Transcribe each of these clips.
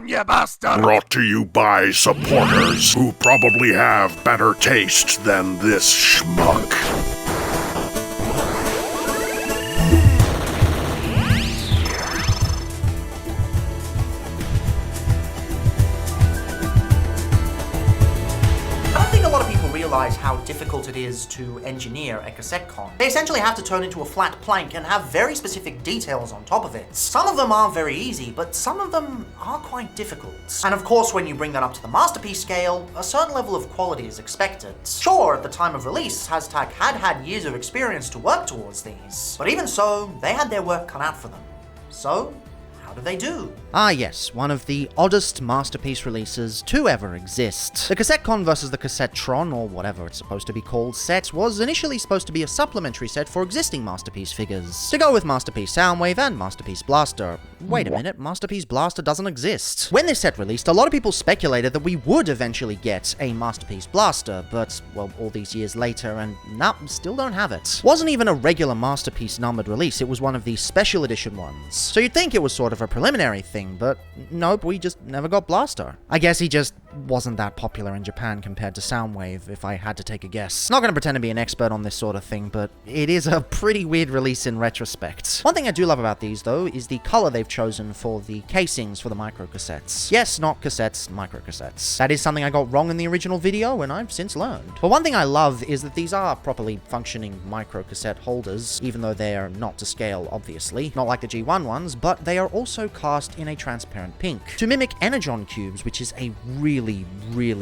on, you bastard! Brought to you by supporters who probably have better taste than this schmuck. How difficult it is to engineer a cassette con. They essentially have to turn into a flat plank and have very specific details on top of it. Some of them are very easy, but some of them are quite difficult. And of course, when you bring that up to the masterpiece scale, a certain level of quality is expected. Sure, at the time of release, Hashtag had years of experience to work towards these, but even so, they had their work cut out for them. So, how do they do? Ah yes, one of the oddest masterpiece releases to ever exist. The CassetteCon vs the Cassettron, or whatever it's supposed to be called, set was initially supposed to be a supplementary set for existing Masterpiece figures, to go with Masterpiece Soundwave and Masterpiece Blaster. Wait a minute, Masterpiece Blaster doesn't exist. When this set released, a lot of people speculated that we would eventually get a Masterpiece Blaster, but, well, all these years later, and nah, still don't have it. Wasn't even a regular Masterpiece numbered release, it was one of the special edition ones. So you'd think it was sort of a preliminary thing, but nope, we just never got Blaster. I guess he just wasn't that popular in Japan compared to Soundwave, if I had to take a guess. Not gonna pretend to be an expert on this sort of thing, but it is a pretty weird release in retrospect. One thing I do love about these, though, is the color they've chosen for the casings for the microcassettes. Yes, not cassettes, microcassettes. That is something I got wrong in the original video, and I've since learned. But one thing I love is that these are properly functioning microcassette holders, even though they are not to scale, obviously. Not like the G1 ones, but they are also cast in a transparent pink, to mimic Energon cubes, which is a really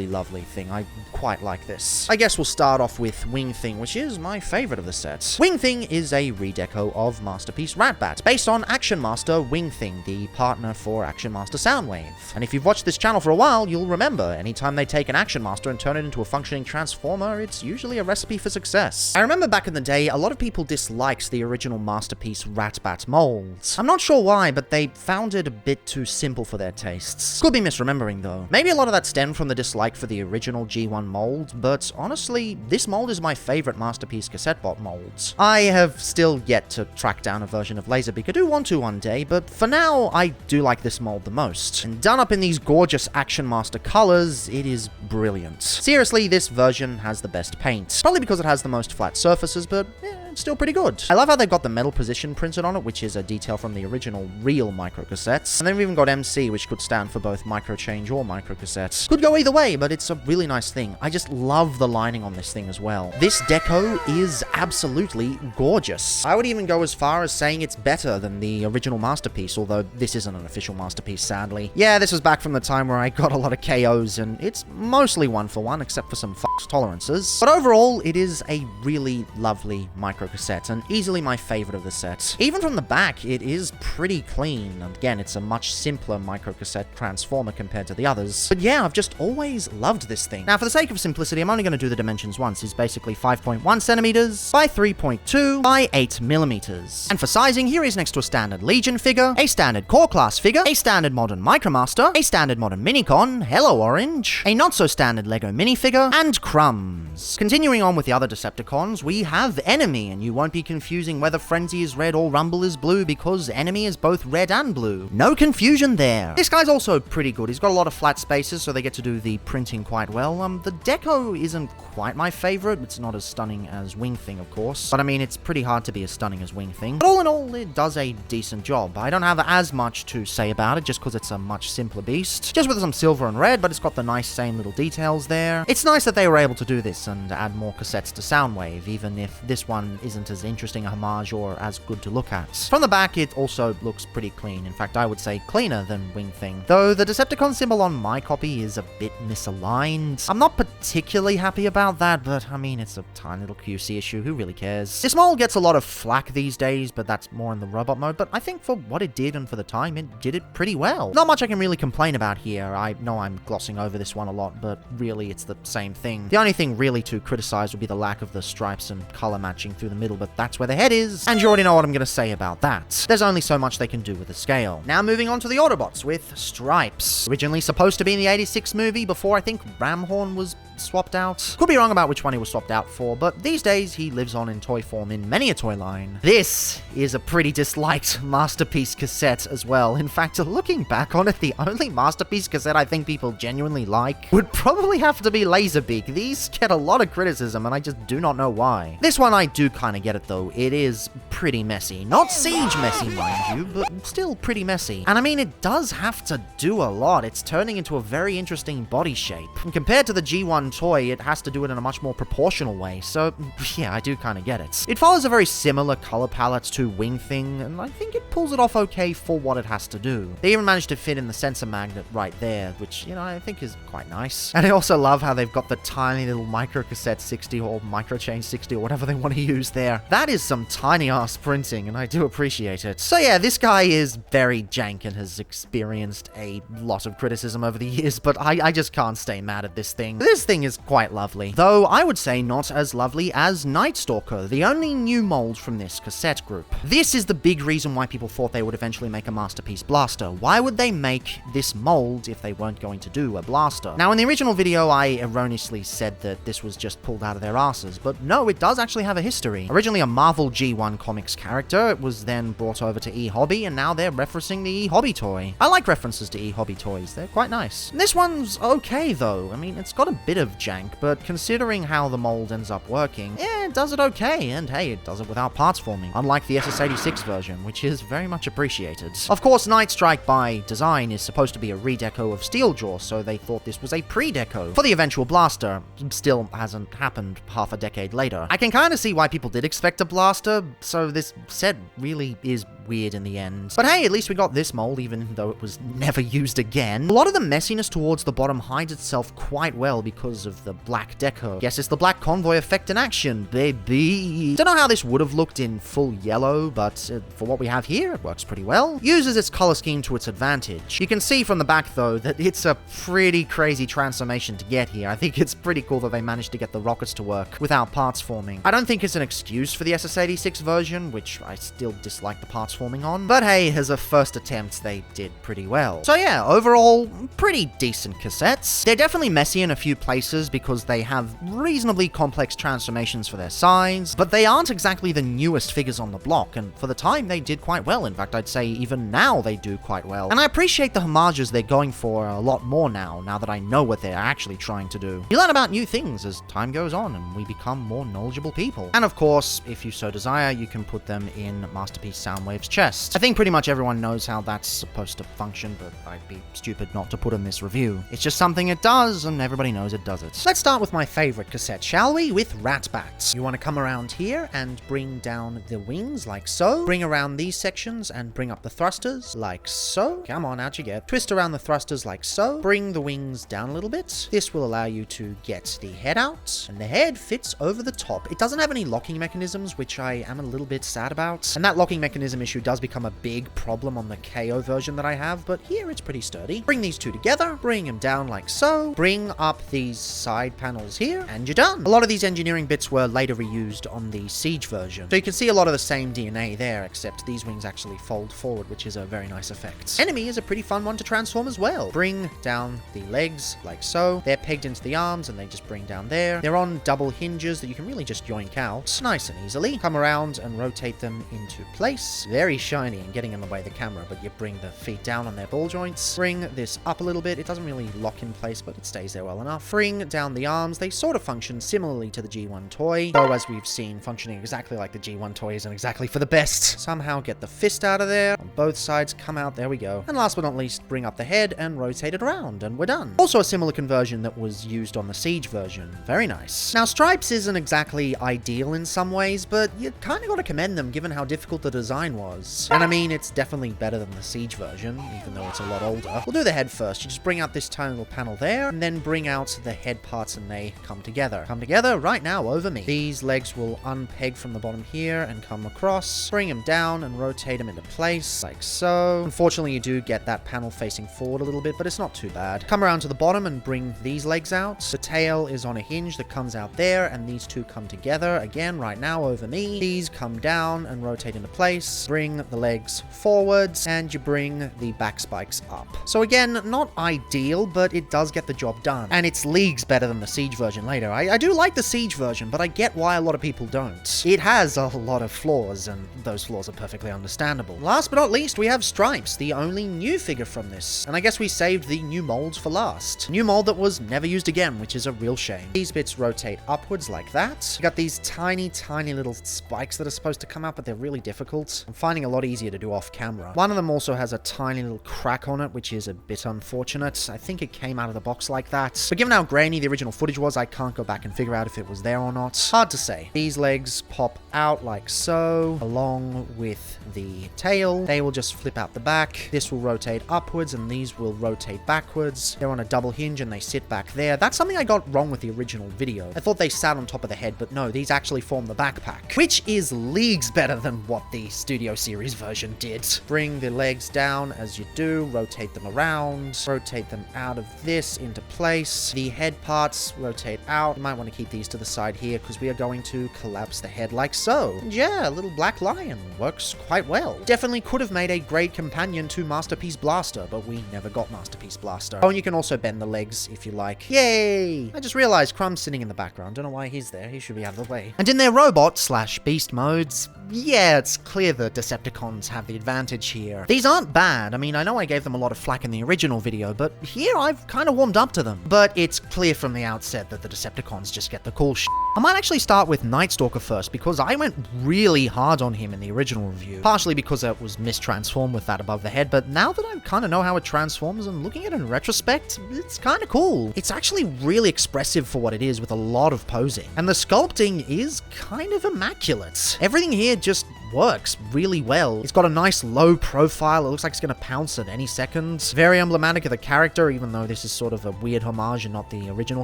lovely thing. I quite like this. I guess we'll start off with Wing Thing, which is my favorite of the sets. Wing Thing is a redeco of Masterpiece Ratbat, based on Action Master Wing Thing, the partner for Action Master Soundwave. And if you've watched this channel for a while, you'll remember, anytime they take an Action Master and turn it into a functioning Transformer, it's usually a recipe for success. I remember back in the day, a lot of people disliked the original Masterpiece Ratbat molds. I'm not sure why, but they found it a bit too simple for their tastes. Could be misremembering though. Maybe a lot of that stemmed from the dislike for the original G1 mold, but honestly, this mold is my favorite Masterpiece Cassettebot molds. I have still yet to track down a version of Laserbeak. I do want to one day, but for now, I do like this mold the most. And done up in these gorgeous Action Master colors, it is brilliant. Seriously, this version has the best paint. Probably because it has the most flat surfaces, but it's still pretty good. I love how they've got the metal position printed on it, which is a detail from the original real microcassettes. And then we've even got MC, which could stand for both microchange or microcassettes. Could go either way, but it's a really nice thing. I just love the lining on this thing as well. This deco is absolutely gorgeous. I would even go as far as saying it's better than the original Masterpiece, although this isn't an official Masterpiece, sadly. Yeah, this was back from the time where I got a lot of KOs, and it's mostly one for one, except for some tolerances. But overall, it is a really lovely microcassette, and easily my favorite of the set. Even from the back, it is pretty clean. And again, it's a much simpler microcassette transformer compared to the others. But yeah, I've just always loved this thing. Now, for the sake of simplicity, I'm only going to do the dimensions once. It's basically 5.1 centimeters by 3.2 by 8 millimeters. And for sizing, here is next to a standard Legion figure, a standard Core Class figure, a standard modern Micromaster, a standard modern Minicon, Hello Orange, a not so standard Lego minifigure, and Crumbs. Continuing on with the other Decepticons, we have Enemy, and you won't be confusing whether Frenzy is red or Rumble is blue, because Enemy is both red and blue. No confusion there. This guy's also pretty good. He's got a lot of flat spaces, so they get to do the printing quite well. The deco isn't quite my favorite. It's not as stunning as Wing Thing, of course, but I mean, it's pretty hard to be as stunning as Wing Thing. But all in all, it does a decent job. I don't have as much to say about it, just because it's a much simpler beast. Just with some silver and red, but it's got the nice same little details there. It's nice that they were able to do this and add more cassettes to Soundwave, even if this one isn't as interesting a homage or as good to look at. From the back, it also looks pretty clean. In fact, I would say cleaner than Wing Thing. Though the Decepticon symbol on my copy is a bit misaligned. I'm not particularly happy about that, but I mean, it's a tiny little QC issue. Who really cares? This mold gets a lot of flack these days, but that's more in the robot mode. But I think for what it did and for the time, it did it pretty well. Not much I can really complain about here. I know I'm glossing over this one a lot, but really it's the same thing. The only thing really to criticize would be the lack of the stripes and color matching through the middle, but that's where the head is, and you already know what I'm going to say about that. There's only so much they can do with the scale. Now moving on to the Autobots with stripes. Originally supposed to be in the '86 movie before I think Ramhorn was swapped out. Could be wrong about which one he was swapped out for, but these days he lives on in toy form in many a toy line. This is a pretty disliked Masterpiece cassette as well. In fact, looking back on it, the only Masterpiece cassette I think people genuinely like would probably have to be Laserbeak. These get a lot of criticism, and I just do not know why. This one I do kind of get it though. It is pretty messy. Not Siege messy, mind you, but still pretty messy. And I mean, it does have to do a lot. It's turning into a very interesting body shape. And compared to the G1 toy, it has to do it in a much more proportional way, so yeah, I do kind of get it. It follows a very similar color palette to Wing Thing, and I think it pulls it off okay for what it has to do. They even managed to fit in the sensor magnet right there, which, you know, I think is quite nice. And I also love how they've got the tiny little Microcassette 60 or Microchange 60 or whatever they want to use there. That is some tiny ass printing, and I do appreciate it. So yeah, this guy is very jank and has experienced a lot of criticism over the years, but I just can't stay mad at this thing. This thing is quite lovely, though I would say not as lovely as Night Stalker, the only new mold from this cassette group. This is the big reason why people thought they would eventually make a Masterpiece blaster. Why would they make this mold if they weren't going to do a blaster? Now, in the original video, I erroneously said that this was just pulled out of their asses, but no, it does actually have a history. Originally a Marvel G1 Comics character, it was then brought over to E-Hobby, and now they're referencing the E-Hobby toy. I like references to E-Hobby toys, they're quite nice. This one's okay though. I mean, it's got a bit of jank, but considering how the mold ends up working, yeah, it does it okay, and hey, it does it without parts forming, unlike the SS86 version, which is very much appreciated. Of course, Night Strike by design is supposed to be a redeco of Steeljaw, so they thought this was a pre-deco for the eventual blaster. Still hasn't happened half a decade later. I can kind of see why people did expect a blaster, so this set really is weird in the end. But hey, at least we got this mold, even though it was never used again. A lot of the messiness towards the bottom hides itself quite well because of the black deco. Guess it's the black convoy effect in action, baby. Don't know how this would have looked in full yellow, but for what we have here, it works pretty well. Uses its color scheme to its advantage. You can see from the back though that it's a pretty crazy transformation to get here. I think it's pretty cool that they managed to get the rockets to work without parts forming. I don't think it's an excuse for the SS86 version, which I still dislike the parts forming on, but hey, as a first attempt, they did pretty well. So yeah, overall, pretty decent cassettes. They're definitely messy in a few places because they have reasonably complex transformations for their size, but they aren't exactly the newest figures on the block, and for the time, they did quite well. In fact, I'd say even now they do quite well. And I appreciate the homages they're going for a lot more now that I know what they're actually trying to do. You learn about new things as time goes on, and we become more knowledgeable people. And of course, if you so desire, you can put them in Masterpiece Soundwave's chest. I think pretty much everyone knows how that's supposed to function, but I'd be stupid not to put in this review. It's just something it does, and everybody knows it does it. Let's start with my favorite cassette, shall we? With Ratbats. You want to come around here and bring down the wings like so. Bring around these sections and bring up the thrusters like so. Come on, out you get. Twist around the thrusters like so. Bring the wings down a little bit. This will allow you to get the head out, and the head fits over the top. It doesn't have any locking mechanisms, which I am a little bit sad about, and that locking mechanism issue does become a big problem on the KO version that I have, but here it's pretty sturdy. Bring these two together, bring them down like so, bring up these side panels here, and you're done. A lot of these engineering bits were later reused on the Siege version, so you can see a lot of the same DNA there, except these wings actually fold forward, which is a very nice effect. Enemy is a pretty fun one to transform as well. Bring down the legs like so. They're pegged into the arms, and they just bring down there. They're on double hinges that you can really just yoink out nice and easily. Come around and rotate them into place. Very shiny and getting in the way of the camera, but you bring the feet down on their ball joints. Bring this up a little bit. It doesn't really lock in place, but it stays there well enough. Bring down the arms. They sort of function similarly to the G1 toy, though as we've seen, functioning exactly like the G1 toy isn't exactly for the best. Somehow get the fist out of there. On both sides, come out. There we go. And last but not least, bring up the head and rotate it around, and we're done. Also a similar conversion that was used on the Siege version. Very nice. Now, Stripes isn't exactly ideal in some ways, but you kind of got to commend them given how difficult the design was. And I mean, it's definitely better than the Siege version, even though it's a lot older. We'll do the head first. You just bring out this tiny little panel there, and then bring out the head parts, and they come together. Come together right now over me. These legs will unpeg from the bottom here and come across. Bring them down and rotate them into place, like so. Unfortunately, you do get that panel facing forward a little bit, but it's not too bad. Come around to the bottom and bring these legs out. The tail is on a hinge that comes out there, and these two come together again right now over me. These come down and rotate into place. Bring the legs forwards, and you bring the back spikes up. So again, not ideal, but it does get the job done. And it's legal leagues better than the Siege version later. I do like the Siege version, but I get why a lot of people don't. It has a lot of flaws, and those flaws are perfectly understandable. Last but not least, we have Stripes, the only new figure from this. And I guess we saved the new molds for last. New mold that was never used again, which is a real shame. These bits rotate upwards like that. You got these tiny little spikes that are supposed to come out, but they're really difficult. I'm finding a lot easier to do off camera. One of them also has a tiny little crack on it, which is a bit unfortunate. I think it came out of the box like that. But given how grainy the original footage was, I can't go back and figure out if it was there or not. Hard to say. These legs pop out like so, along with the tail. They will just flip out the back. This will rotate upwards, and these will rotate backwards. They're on a double hinge, and they sit back there. That's something I got wrong with the original video. I thought they sat on top of the head, but no, these actually form the backpack, which is leagues better than what the Studio Series version did. Bring the legs down as you do, rotate them around, rotate them out of this into place. The head parts rotate out. You might want to keep these to the side here because we are going to collapse the head like so. And yeah, a little black lion works quite well. Definitely could have made a great companion to Masterpiece Blaster, but we never got Masterpiece Blaster. Oh, and you can also bend the legs if you like. Yay! I just realized Crumb's sitting in the background. Don't know why he's there. He should be out of the way. And in their robot/beast modes, yeah, it's clear the Decepticons have the advantage here. These aren't bad. I mean, I know I gave them a lot of flack in the original video, but here I've kind of warmed up to them. But it's clear from the outset that the Decepticons just get the cool shit. I might actually start with Night Stalker first, because I went really hard on him in the original review. Partially because it was mistransformed with that above the head, but now that I kind of know how it transforms and looking at it in retrospect, it's kind of cool. It's actually really expressive for what it is, with a lot of posing. And the sculpting is kind of immaculate. Everything here just works really well. It's got a nice low profile. It looks like it's going to pounce at any second. Very emblematic of the character, even though this is sort of a weird homage and not the original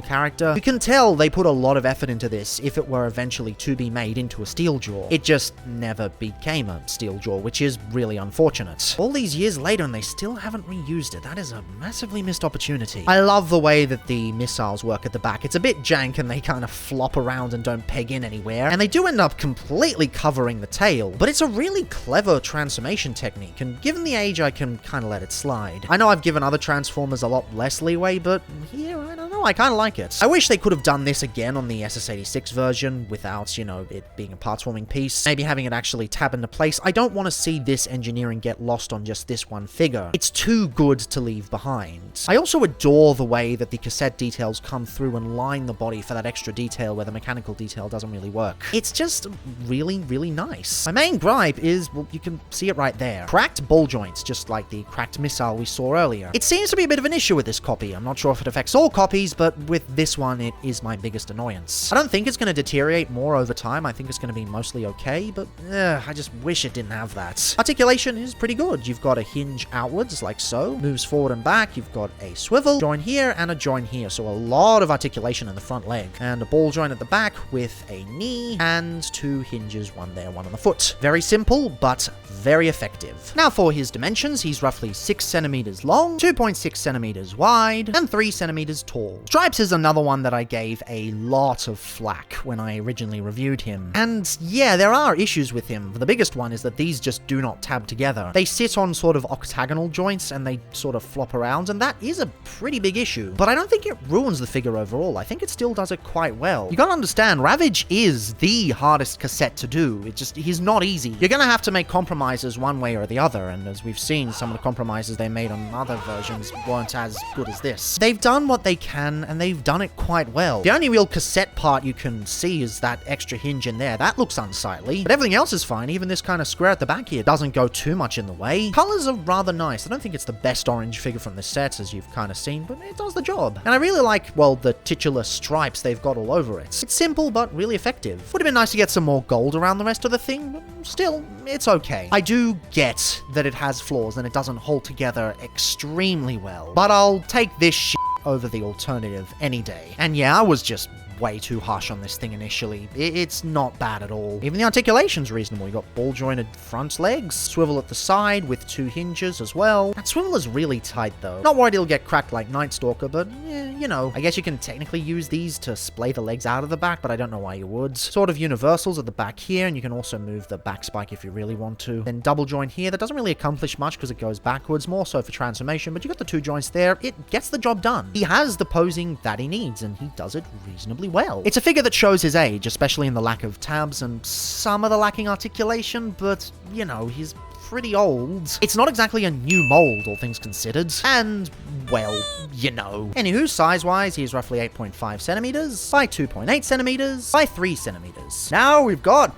character. You can tell they put a lot of effort into this if it were eventually to be made into a steel jaw. It just never became a steel jaw, which is really unfortunate. All these years later and they still haven't reused it. That is a massively missed opportunity. I love the way that the missiles work at the back. It's a bit jank and they kind of flop around and don't peg in anywhere. And they do end up completely covering the tail. But it's a really clever transformation technique, and given the age, I can kind of let it slide. I know I've given other Transformers a lot less leeway, but here, I don't know, I kind of like it. I wish they could have done this again on the SS86 version without, you know, it being a parts-forming piece. Maybe having it actually tab into place. I don't want to see this engineering get lost on just this one figure. It's too good to leave behind. I also adore the way that the cassette details come through and line the body for that extra detail where the mechanical detail doesn't really work. It's just really, really nice. My main gripe is, well, you can see it right there. Cracked ball joints, just like the cracked missile we saw earlier. It seems to be a bit of an issue with this copy. I'm not sure if it affects all copies, but with this one, it is my biggest annoyance. I don't think it's going to deteriorate more over time. I think it's going to be mostly okay, but I just wish it didn't have that. Articulation is pretty good. You've got a hinge outwards, like so. Moves forward and back. You've got a swivel join here and a join here, so a lot of articulation in the front leg. And a ball joint at the back with a knee and two hinges, one there, one on the foot. Very simple, but very effective. Now for his dimensions, he's roughly 6 centimeters long, 2.6 centimeters wide, and 3 centimeters tall. Stripes is another one that I gave a lot of flack when I originally reviewed him. And yeah, there are issues with him. The biggest one is that these just do not tab together. They sit on sort of octagonal joints and they sort of flop around, and that is a pretty big issue. But I don't think it ruins the figure overall. I think it still does it quite well. You gotta understand, Ravage is the hardest cassette to do. He's not easy. You're gonna have to make compromises one way or the other, and as we've seen, some of the compromises they made on other versions weren't as good as this. They've done what they can, and they've done it quite well. The only real cassette part you can see is that extra hinge in there. That looks unsightly, but everything else is fine. Even this kind of square at the back here doesn't go too much in the way. Colors are rather nice. I don't think it's the best orange figure from the set, as you've kind of seen, but it does the job. And I really like, well, the titular stripes they've got all over it. It's simple, but really effective. Would have been nice to get some more gold around the rest of the thing, but still, it's okay. I do get that it has flaws and it doesn't hold together extremely well, but I'll take this shit over the alternative any day. And yeah, I was just way too harsh on this thing initially. It's not bad at all. Even the articulation's reasonable. You got ball jointed front legs, swivel at the side with 2 hinges as well. That swivel is really tight though. Not worried it'll get cracked like Night Stalker, but you know, I guess you can technically use these to splay the legs out of the back, but I don't know why you would. Sort of universals at the back here, and you can also move the back spike if you really want to. Then double joint here, that doesn't really accomplish much because it goes backwards, more so for transformation, but you got the 2 joints there, it gets the job done. He has the posing that he needs, and he does it reasonably well. It's a figure that shows his age, especially in the lack of tabs and some of the lacking articulation, but, you know, he's pretty old. It's not exactly a new mold, all things considered, and, well, you know. Anywho, size-wise, he's roughly 8.5 centimeters by 2.8 centimeters by 3 centimeters. Now we've got...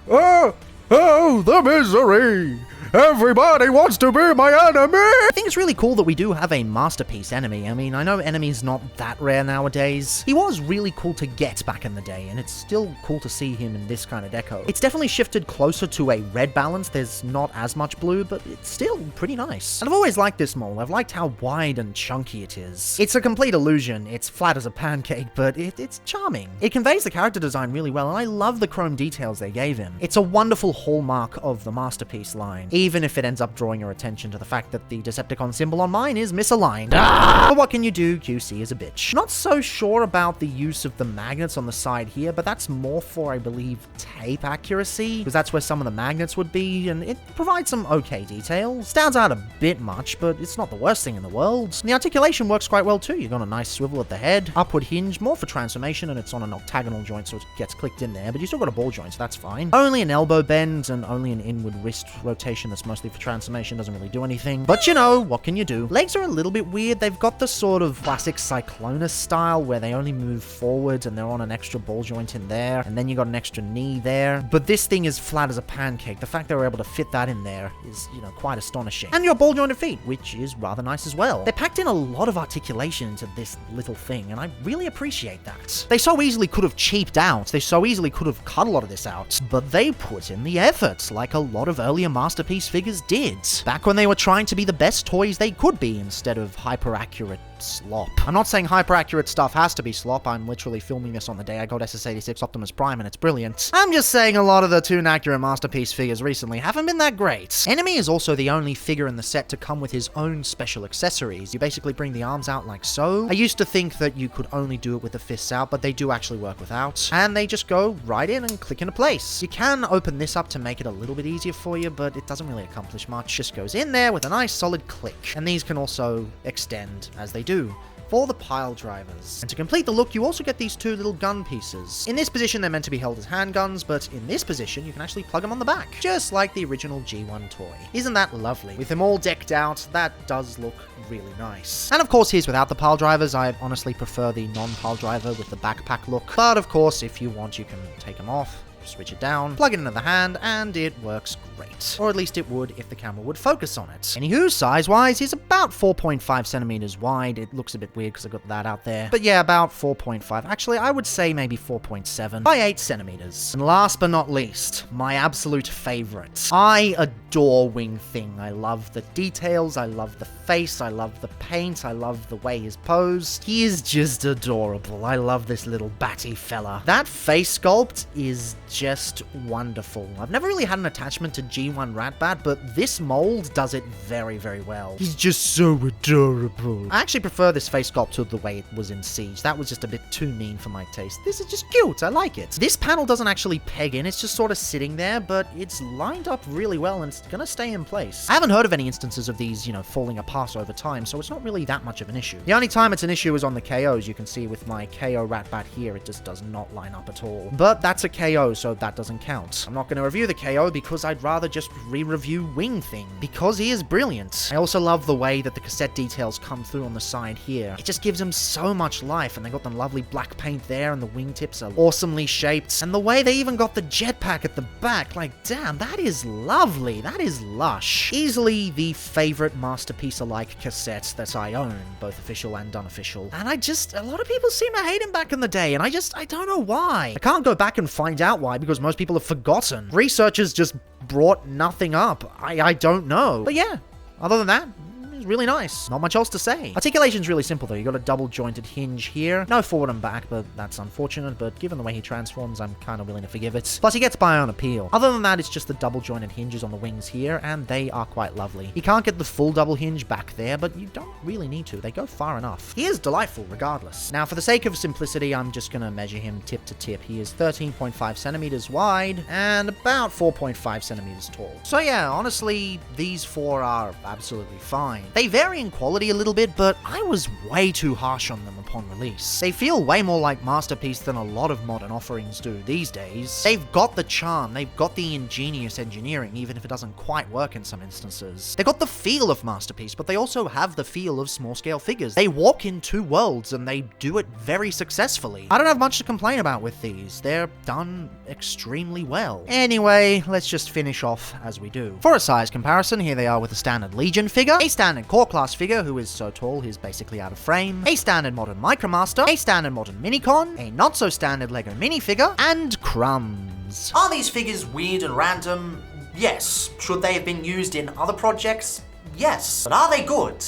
Oh, the misery! Everybody wants to be my enemy! I think it's really cool that we do have a masterpiece enemy. I mean, I know enemies not that rare nowadays. He was really cool to get back in the day, and it's still cool to see him in this kind of deco. It's definitely shifted closer to a red balance. There's not as much blue, but it's still pretty nice. And I've always liked this mold. I've liked how wide and chunky it is. It's a complete illusion. It's flat as a pancake, but it's charming. It conveys the character design really well, and I love the chrome details they gave him. It's a wonderful hallmark of the masterpiece line, even if it ends up drawing your attention to the fact that the Decepticon symbol on mine is misaligned. But what can you do? QC is a bitch. Not so sure about the use of the magnets on the side here, but that's more for, I believe, tape accuracy, because that's where some of the magnets would be, and it provides some okay detail. Stands out a bit much, but it's not the worst thing in the world. And the articulation works quite well too. You've got a nice swivel at the head, upward hinge, more for transformation, and it's on an octagonal joint, so it gets clicked in there, but you still got a ball joint, so that's fine. Only an elbow bend and only an inward wrist rotation that's mostly for transformation, doesn't really do anything. But you know, what can you do? Legs are a little bit weird. They've got the sort of classic Cyclonus style where they only move forwards and they're on an extra ball joint in there, and then you got an extra knee there. But this thing is flat as a pancake. The fact they were able to fit that in there is, you know, quite astonishing. And your ball jointed feet, which is rather nice as well. They packed in a lot of articulation into this little thing, and I really appreciate that. They so easily could have cheaped out. They so easily could have cut a lot of this out, but they put in the effort, like a lot of earlier Masterpiece figures did, back when they were trying to be the best toys they could be instead of hyper-accurate slop. I'm not saying hyper-accurate stuff has to be slop. I'm literally filming this on the day I got SS86 Optimus Prime and it's brilliant. I'm just saying a lot of the Toon-accurate Masterpiece figures recently haven't been that great. Enemy is also the only figure in the set to come with his own special accessories. You basically bring the arms out like so. I used to think that you could only do it with the fists out, but they do actually work without. And they just go right in and click into place. You can open this up to make it a little bit easier for you, but it doesn't really accomplish much. Just goes in there with a nice solid click. And these can also extend as they do for the pile drivers. And to complete the look, you also get these 2 little gun pieces. In this position, they're meant to be held as handguns, but in this position, you can actually plug them on the back, just like the original G1 toy. Isn't that lovely? With them all decked out, that does look really nice. And of course, here's without the pile drivers. I honestly prefer the non-pile driver with the backpack look. But of course, if you want, you can take them off, switch it down, plug it into the hand, and it works great. Or at least it would if the camera would focus on it. Anywho, size-wise, he's about 4.5 centimeters wide. It looks a bit weird because I got that out there. But yeah, about 4.5. Actually, I would say maybe 4.7 by 8 centimeters. And last but not least, my absolute favorite. I adore Wing Thing. I love the details, I love the face, I love the paint, I love the way he's posed. He is just adorable. I love this little batty fella. That face sculpt is just wonderful. I've never really had an attachment to G1 Ratbat, but this mold does it very, very well. He's just so adorable. I actually prefer this face sculpt to the way it was in Siege. That was just a bit too mean for my taste. This is just cute. I like it. This panel doesn't actually peg in. It's just sort of sitting there, but it's lined up really well and it's gonna stay in place. I haven't heard of any instances of these, you know, falling apart over time, so it's not really that much of an issue. The only time it's an issue is on the KOs. You can see with my KO Ratbat here, it just does not line up at all. But that's a KO, so that doesn't count. I'm not going to review the KO because I'd rather just re-review Wing Thing, because he is brilliant. I also love the way that the cassette details come through on the side here. It just gives him so much life, and they got the lovely black paint there, and the wingtips are awesomely shaped, and the way they even got the jetpack at the back, like, damn, that is lovely. That is lush. Easily the favorite Masterpiece-alike cassette that I own, both official and unofficial. And a lot of people seem to hate him back in the day, and I don't know why. I can't go back and find out why, because most people have forgotten. Researchers just brought nothing up. I don't know. But yeah, other than that, he's really nice. Not much else to say. Articulation's really simple though. You got a double jointed hinge here. No forward and back, but that's unfortunate, but given the way he transforms, I'm kind of willing to forgive it. Plus he gets bion appeal. Other than that, it's just the double jointed hinges on the wings here, and they are quite lovely. You can't get the full double hinge back there, but you don't really need to. They go far enough. He is delightful regardless. Now for the sake of simplicity, I'm just gonna measure him tip to tip. He is 13.5 centimeters wide and about 4.5 centimeters tall. So yeah, honestly, these four are absolutely fine. They vary in quality a little bit, but I was way too harsh on them upon release. They feel way more like Masterpiece than a lot of modern offerings do these days. They've got the charm, they've got the ingenious engineering, even if it doesn't quite work in some instances. They've got the feel of Masterpiece, but they also have the feel of small-scale figures. They walk in two worlds, and they do it very successfully. I don't have much to complain about with these. They're done extremely well. Anyway, let's just finish off as we do. For a size comparison, here they are with a standard Legion figure, a standard Core Class figure who is so tall he's basically out of frame, a standard modern Micromaster, a standard modern Minicon, a not-so-standard LEGO minifigure, and crumbs. Are these figures weird and random? Yes. Should they have been used in other projects? Yes. But are they good?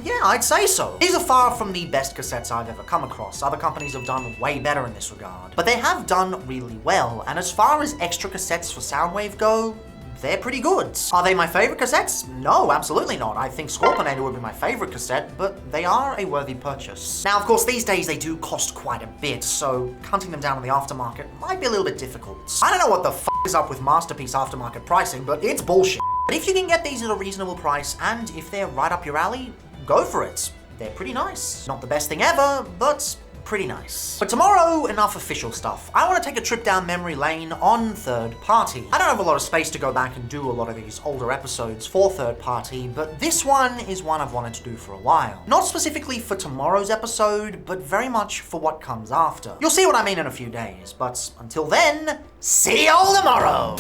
Yeah, I'd say so. These are far from the best cassettes I've ever come across. Other companies have done way better in this regard. But they have done really well, and as far as extra cassettes for Soundwave go, they're pretty good. Are they my favorite cassettes? No, absolutely not. I think Scorpionator would be my favorite cassette, but they are a worthy purchase. Now, of course, these days they do cost quite a bit, so hunting them down in the aftermarket might be a little bit difficult. I don't know what the f is up with Masterpiece aftermarket pricing, but it's bullshit. But if you can get these at a reasonable price, and if they're right up your alley, go for it. They're pretty nice. Not the best thing ever, but pretty nice. But tomorrow, enough official stuff. I want to take a trip down memory lane on third party. I don't have a lot of space to go back and do a lot of these older episodes for third party, but this one is one I've wanted to do for a while. Not specifically for tomorrow's episode, but very much for what comes after. You'll see what I mean in a few days, but until then, see you all tomorrow!